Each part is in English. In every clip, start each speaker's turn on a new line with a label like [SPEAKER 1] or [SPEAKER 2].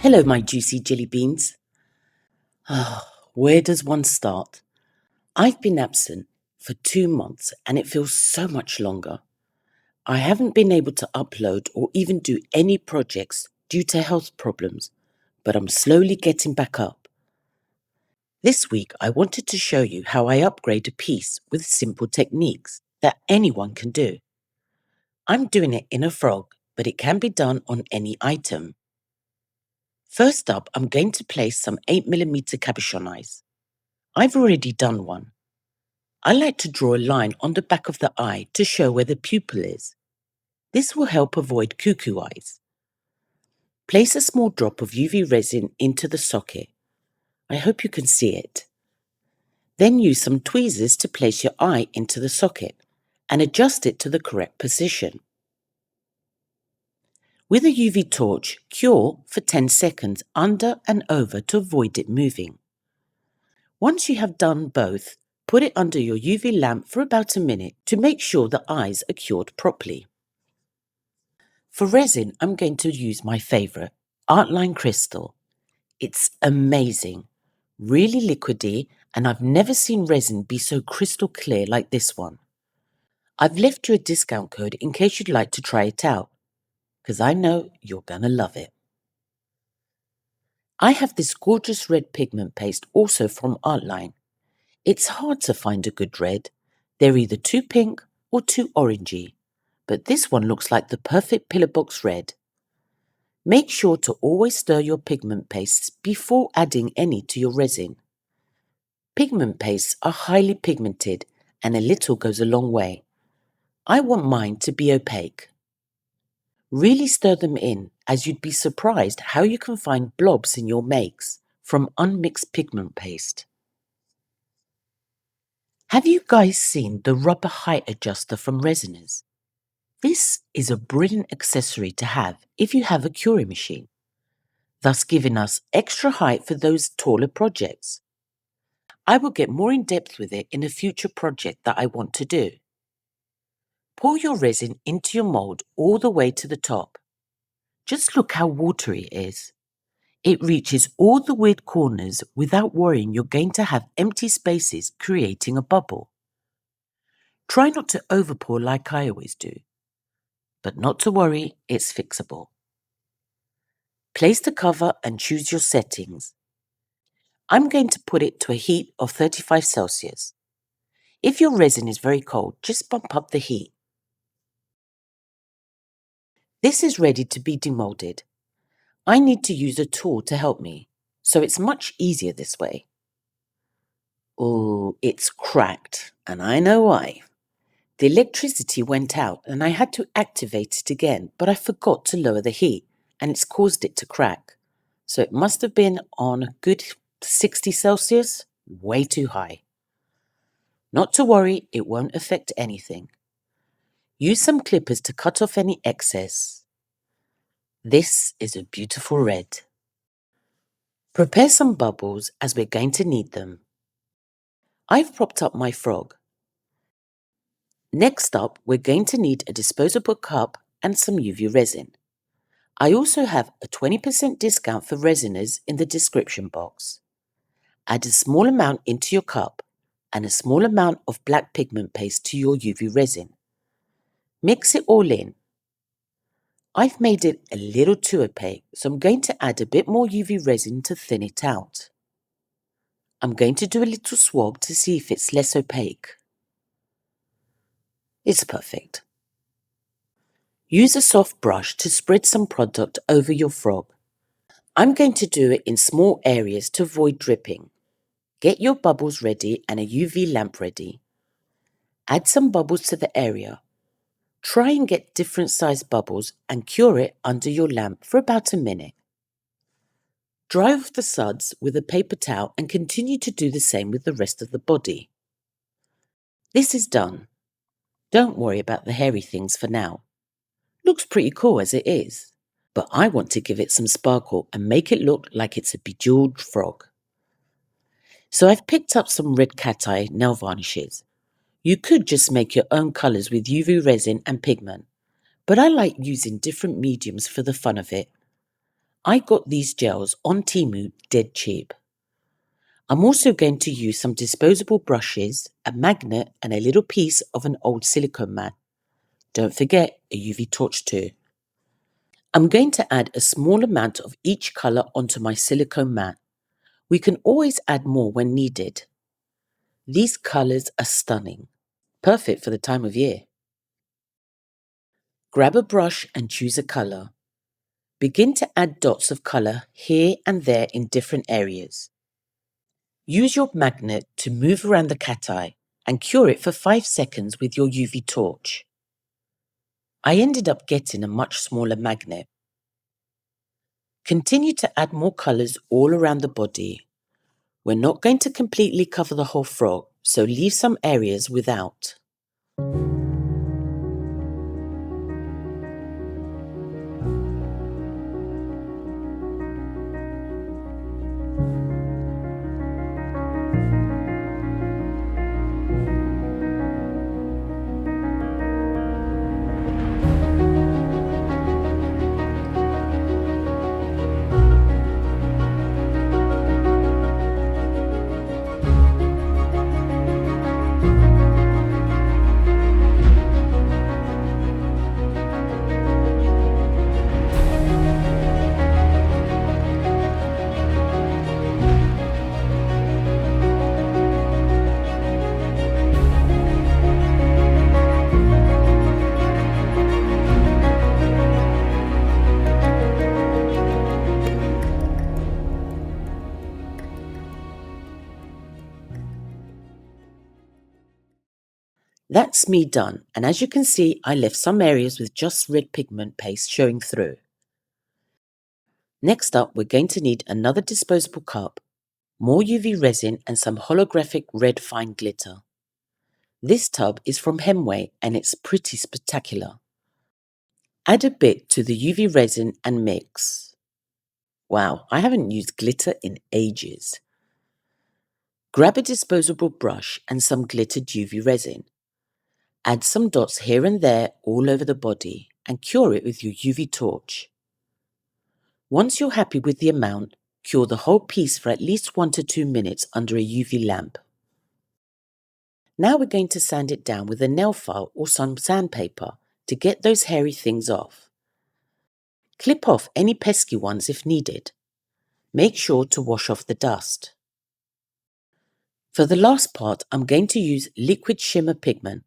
[SPEAKER 1] Hello, my juicy jelly beans. Where does one start? I've been absent for 2 months and it feels so much longer. I haven't been able to upload or even do any projects due to health problems, but I'm slowly getting back up. This week, I wanted to show you how I upgrade a piece with simple techniques that anyone can do. I'm doing it in a frog, but it can be done on any item. First up, I'm going to place some 8mm cabochon eyes. I've already done one. I like to draw a line on the back of the eye to show where the pupil is. This will help avoid cuckoo eyes. Place a small drop of UV resin into the socket. I hope you can see it. Then use some tweezers to place your eye into the socket and adjust it to the correct position. With a UV torch, cure for 10 seconds under and over to avoid it moving. Once you have done both, put it under your UV lamp for about a minute to make sure the eyes are cured properly. For resin, I'm going to use my favourite, Artline Crystal. It's amazing, really liquidy, and I've never seen resin be so crystal clear like this one. I've left you a discount code in case you'd like to try it out, because I know you're gonna love it. I have this gorgeous red pigment paste also from Artline. It's hard to find a good red. They're either too pink or too orangey, but this one looks like the perfect pillar box red. Make sure to always stir your pigment pastes before adding any to your resin. Pigment pastes are highly pigmented and a little goes a long way. I want mine to be opaque. Really stir them in, as you'd be surprised how you can find blobs in your makes from unmixed pigment paste. Have you guys seen the rubber height adjuster from Resiners? This is a brilliant accessory to have if you have a curing machine, thus giving us extra height for those taller projects. I will get more in depth with it in a future project that I want to do. Pour your resin into your mold all the way to the top. Just look how watery it is. It reaches all the weird corners without worrying you're going to have empty spaces creating a bubble. Try not to overpour like I always do. But not to worry, it's fixable. Place the cover and choose your settings. I'm going to put it to a heat of 35 Celsius. If your resin is very cold, just bump up the heat. This is ready to be demolded. I need to use a tool to help me, so it's much easier this way. Oh, it's cracked, and I know why. The electricity went out and I had to activate it again, but I forgot to lower the heat and it's caused it to crack. So it must have been on a good 60 Celsius, way too high. Not to worry, it won't affect anything. Use some clippers to cut off any excess. This is a beautiful red. Prepare some bubbles as we're going to need them. I've propped up my frog. Next up, we're going to need a disposable cup and some UV resin. I also have a 20% discount for resiners in the description box. Add a small amount into your cup and a small amount of black pigment paste to your UV resin. Mix it all in. I've made it a little too opaque, so I'm going to add a bit more UV resin to thin it out. I'm going to do a little swab to see if it's less opaque. It's perfect. Use a soft brush to spread some product over your frog. I'm going to do it in small areas to avoid dripping. Get your bubbles ready and a UV lamp ready. Add some bubbles to the area. Try and get different sized bubbles and cure it under your lamp for about a minute. Dry off the suds with a paper towel and continue to do the same with the rest of the body. This is done. Don't worry about the hairy things for now. Looks pretty cool as it is, but I want to give it some sparkle and make it look like it's a bejeweled frog. So I've picked up some red cat eye nail varnishes. You could just make your own colours with UV resin and pigment, but I like using different mediums for the fun of it. I got these gels on Temu dead cheap. I'm also going to use some disposable brushes, a magnet and a little piece of an old silicone mat. Don't forget a UV torch too. I'm going to add a small amount of each colour onto my silicone mat. We can always add more when needed. These colours are stunning, perfect for the time of year. Grab a brush and choose a colour. Begin to add dots of colour here and there in different areas. Use your magnet to move around the cat eye and cure it for 5 seconds with your UV torch. I ended up getting a much smaller magnet. Continue to add more colours all around the body. We're not going to completely cover the whole frog, so leave some areas without. That's me done, and as you can see, I left some areas with just red pigment paste showing through. Next up, we're going to need another disposable cup, more UV resin and some holographic red fine glitter. This tub is from Hemway and it's pretty spectacular. Add a bit to the UV resin and mix. Wow, I haven't used glitter in ages. Grab a disposable brush and some glittered UV resin. Add some dots here and there all over the body and cure it with your UV torch. Once you're happy with the amount, cure the whole piece for at least 1 to 2 minutes under a UV lamp. Now we're going to sand it down with a nail file or some sandpaper to get those hairy things off. Clip off any pesky ones if needed. Make sure to wash off the dust. For the last part, I'm going to use liquid shimmer pigment.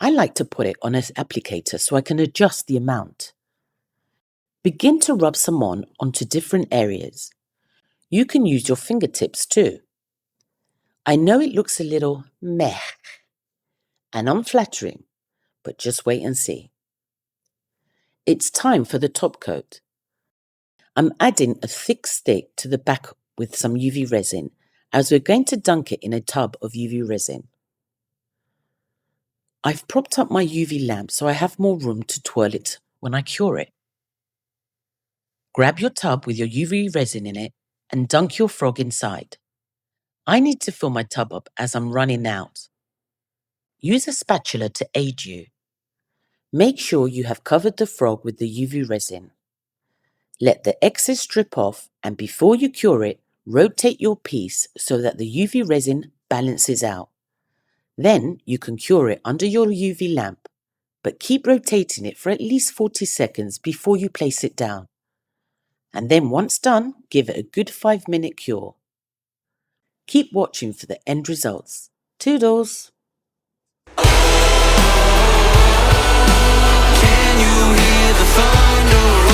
[SPEAKER 1] I like to put it on an applicator so I can adjust the amount. Begin to rub some onto different areas. You can use your fingertips too. I know it looks a little meh and unflattering, but just wait and see. It's time for the top coat. I'm adding a thick stick to the back with some UV resin as we're going to dunk it in a tub of UV resin. I've propped up my UV lamp so I have more room to twirl it when I cure it. Grab your tub with your UV resin in it and dunk your frog inside. I need to fill my tub up as I'm running out. Use a spatula to aid you. Make sure you have covered the frog with the UV resin. Let the excess drip off and before you cure it, rotate your piece so that the UV resin balances out. Then you can cure it under your UV lamp, but keep rotating it for at least 40 seconds before you place it down. And then once done, give it a good 5-minute cure. Keep watching for the end results. Toodles!
[SPEAKER 2] Can you hear the thunder?